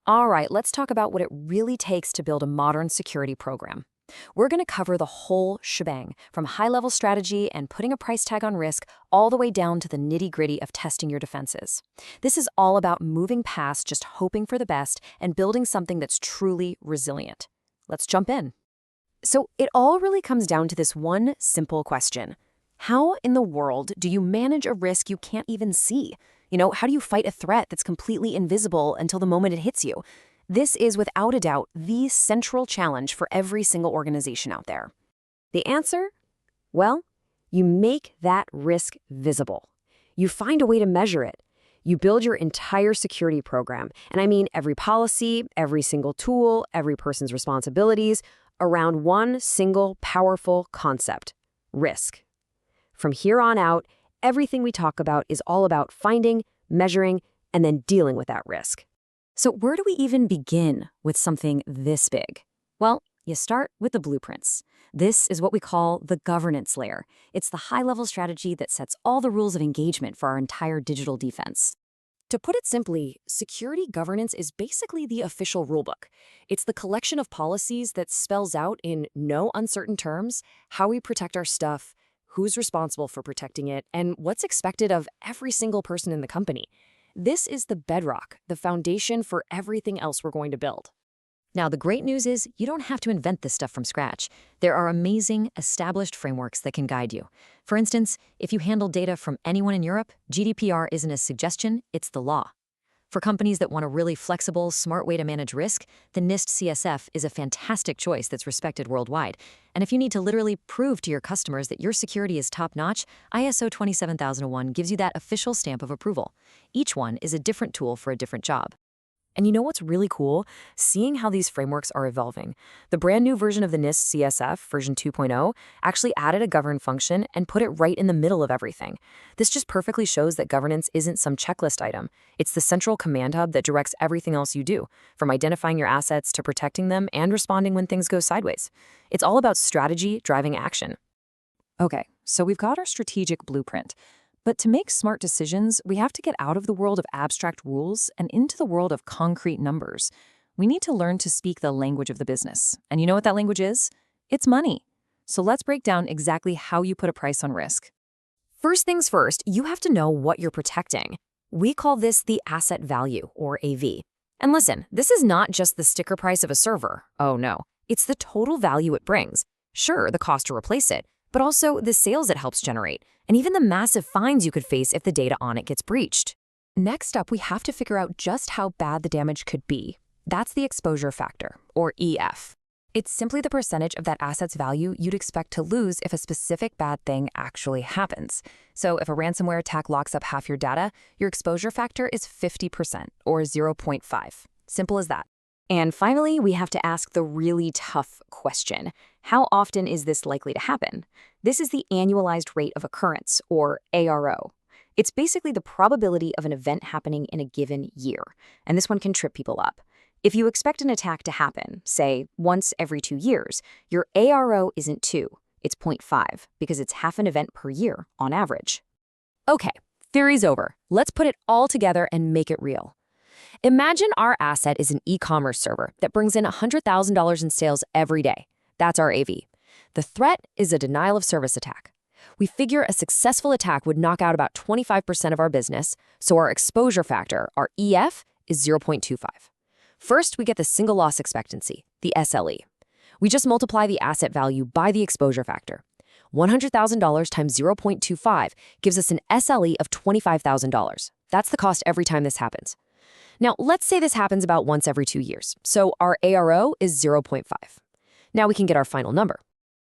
All right, let's talk about what it really takes to build a modern security program. We're going to cover the whole shebang, from high-level strategy and putting a price tag on risk, all the way down to the nitty-gritty of testing your defenses. This is all about moving past just hoping for the best and building something that's truly resilient. Let's jump in. So it all really comes down to this one simple question. How in the world do you manage a risk you can't even see? How do you fight a threat that's completely invisible until the moment it hits you? This is, without a doubt, the central challenge for every single organization out there. The answer? Well, you make that risk visible. You find a way to measure it. You build your entire security program, and I mean every policy, every single tool, every person's responsibilities, around one single powerful concept: risk. From here on out, everything we talk about is all about finding, measuring, and then dealing with that risk. So where do we even begin with something this big? Well, you start with the blueprints. This is what we call the governance layer. It's the high-level strategy that sets all the rules of engagement for our entire digital defense. To put it simply, security governance is basically the official rulebook. It's the collection of policies that spells out in no uncertain terms how we protect our stuff, who's responsible for protecting it, and what's expected of every single person in the company. This is the bedrock, the foundation for everything else we're going to build. Now, the great news is you don't have to invent this stuff from scratch. There are amazing, established frameworks that can guide you. For instance, if you handle data from anyone in Europe, GDPR isn't a suggestion, it's the law. For companies that want a really flexible, smart way to manage risk, the NIST CSF is a fantastic choice that's respected worldwide. And if you need to literally prove to your customers that your security is top-notch, ISO 27001 gives you that official stamp of approval. Each one is a different tool for a different job. And you know what's really cool? Seeing how these frameworks are evolving. The brand new version of the NIST CSF, version 2.0, actually added a govern function and put it right in the middle of everything. This just perfectly shows that governance isn't some checklist item. It's the central command hub that directs everything else you do, from identifying your assets to protecting them and responding when things go sideways. It's all about strategy driving action. Okay, so we've got our strategic blueprint. But to make smart decisions, we have to get out of the world of abstract rules and into the world of concrete numbers. We need to learn to speak the language of the business. And you know what that language is? It's money. So let's break down exactly how you put a price on risk. First things first, you have to know what you're protecting. We call this the asset value, or AV. And listen, this is not just the sticker price of a server. Oh no, it's the total value it brings. Sure, the cost to replace it, but also the sales it helps generate, and even the massive fines you could face if the data on it gets breached. Next up, we have to figure out just how bad the damage could be. That's the exposure factor, or EF. It's simply the percentage of that asset's value you'd expect to lose if a specific bad thing actually happens. So if a ransomware attack locks up half your data, your exposure factor is 50%, or 0.5. Simple as that. And finally, we have to ask the really tough question. How often is this likely to happen? This is the annualized rate of occurrence, or ARO. It's basically the probability of an event happening in a given year, and this one can trip people up. If you expect an attack to happen, say, once every 2 years, your ARO isn't 2, it's 0.5, because it's half an event per year on average. Okay, theory's over. Let's put it all together and make it real. Imagine our asset is an e-commerce server that brings in $100,000 in sales every day. That's our AV. The threat is a denial of service attack. We figure a successful attack would knock out about 25% of our business, so our exposure factor, our EF, is 0.25. First, we get the single loss expectancy, the SLE. We just multiply the asset value by the exposure factor. $100,000 times 0.25 gives us an SLE of $25,000. That's the cost every time this happens. Now, let's say this happens about once every 2 years, so our ARO is 0.5. Now we can get our final number,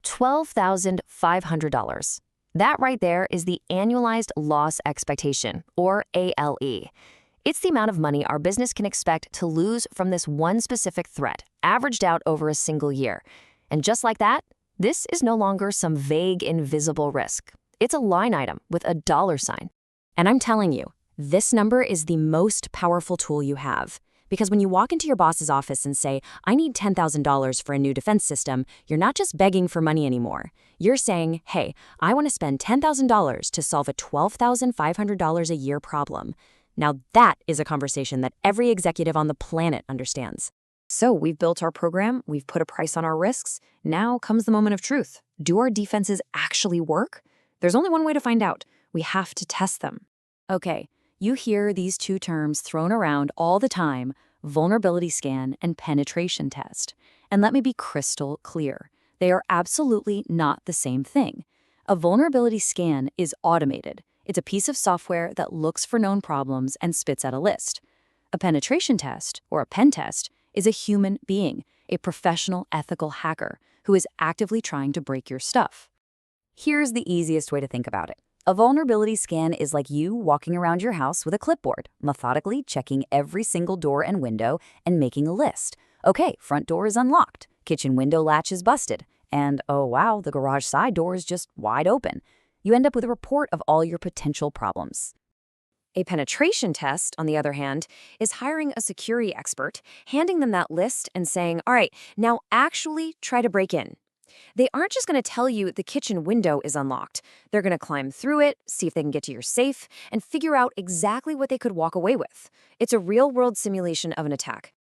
$12,500. That right there is the annualized loss expectation, or ALE. It's the amount of money our business can expect to lose from this one specific threat, averaged out over a single year. And just like that, this is no longer some vague, invisible risk. It's a line item with a dollar sign. And I'm telling you, this number is the most powerful tool you have. Because when you walk into your boss's office and say, I need $10,000 for a new defense system, you're not just begging for money anymore. You're saying, hey, I want to spend $10,000 to solve a $12,500 a year problem. Now that is a conversation that every executive on the planet understands. So we've built our program, we've put a price on our risks. Now comes the moment of truth. Do our defenses actually work? There's only one way to find out. We have to test them. Okay, you hear these two terms thrown around all the time: vulnerability scan and penetration test. And let me be crystal clear. They are absolutely not the same thing. A vulnerability scan is automated. It's a piece of software that looks for known problems and spits out a list. A penetration test, or a pen test, is a human being, a professional ethical hacker who is actively trying to break your stuff. Here's the easiest way to think about it. A vulnerability scan is like you walking around your house with a clipboard, methodically checking every single door and window and making a list. Okay, front door is unlocked, kitchen window latch is busted, and oh wow, the garage side door is just wide open. You end up with a report of all your potential problems. A penetration test, on the other hand, is hiring a security expert, handing them that list and saying, all right, now actually try to break in. They aren't just going to tell you the kitchen window is unlocked. They're going to climb through it, see if they can get to your safe, and figure out exactly what they could walk away with. It's a real-world simulation of an attack.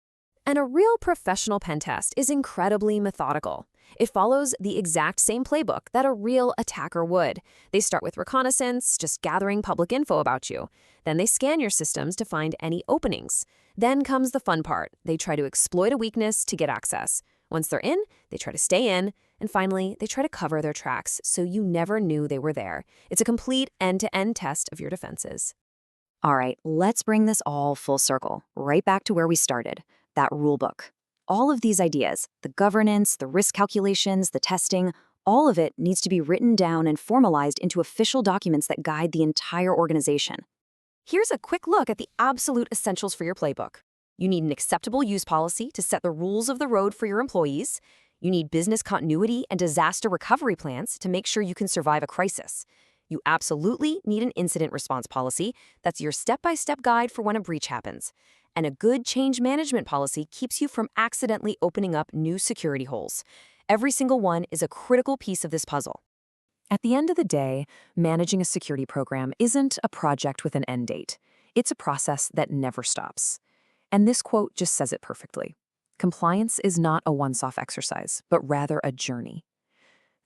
And a real professional pen test is incredibly methodical. It follows the exact same playbook that a real attacker would. They start with reconnaissance, just gathering public info about you. Then they scan your systems to find any openings. Then comes the fun part. They try to exploit a weakness to get access. Once they're in, they try to stay in. And finally, they try to cover their tracks so you never knew they were there. It's a complete end-to-end test of your defenses. All right, let's bring this all full circle, right back to where we started, that rule book. All of these ideas, the governance, the risk calculations, the testing, all of it needs to be written down and formalized into official documents that guide the entire organization. Here's a quick look at the absolute essentials for your playbook. You need an acceptable use policy to set the rules of the road for your employees. You need business continuity and disaster recovery plans to make sure you can survive a crisis. You absolutely need an incident response policy that's your step-by-step guide for when a breach happens. And a good change management policy keeps you from accidentally opening up new security holes. Every single one is a critical piece of this puzzle. At the end of the day, managing a security program isn't a project with an end date. It's a process that never stops. And this quote just says it perfectly. Compliance is not a once-off exercise, but rather a journey.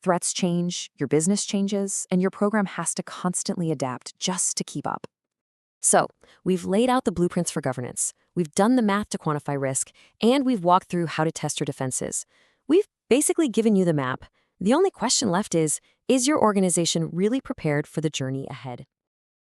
Threats change, your business changes, and your program has to constantly adapt just to keep up. So, we've laid out the blueprints for governance, we've done the math to quantify risk, and we've walked through how to test your defenses. We've basically given you the map. The only question left is your organization really prepared for the journey ahead?